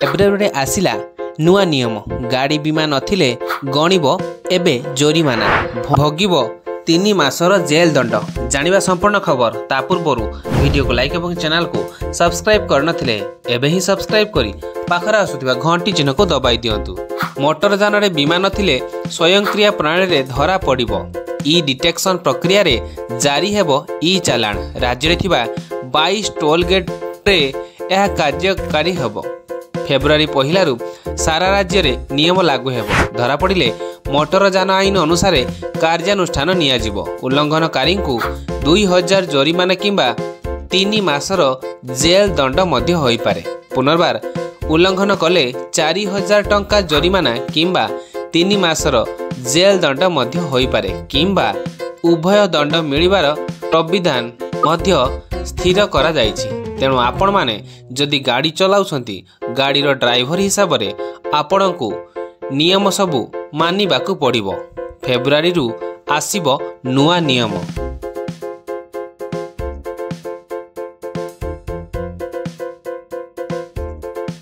February आसिला नुआ नियम गाड़ी बीमा नथिले गणिब एबे जोरिमाना भोगिब 3 मासर जेल दंड। जानिबा संपूर्ण खबर ता पूर्व वीडियो को लाइक और चैनल को सब्सक्राइब करनथिले एबे ही सब्सक्राइब करी पाखरा आसुथिबा घंटी चिन्ह को दबाई दियंतु। मोटर यान रे बीमा नथिले स्वयंक्रिय प्रणाली रे धरा पड़िबो। ई डिटेक्शन प्रक्रिया रे जारी हेबो ई चालान। राज्य रे थिबा 22 टोल गेट रे यह कार्यकारी हेबो। फेब्रुआरी 1 सारा राज्य रे नियम लागू हेबो। धरा पड़िले मोटर यान आईन अनुसार कार्यानुष्ठान नियाजिबो। उल्लंघनकारी को 2000 जोरिमाना किंबा 3 मासर जेल दंड मध्य होई पारे। पुनर्बार उल्लंघन कले 4000 टंका जोरिमाना किंबा 3 मासर जेल दंड मध्य होई पारे किंबा उभय दंड मिलिबार प्रविधान मध्य स्थिर करा जायछि। तेणु आपण माने जदि गाड़ी चलाउछंती गाड़ीर ड्राइवर हिसाब रे आपणको नियम सबु मानिबाकू पड़िबो। फेब्रुआरी रु आसीबो नुआ नियम।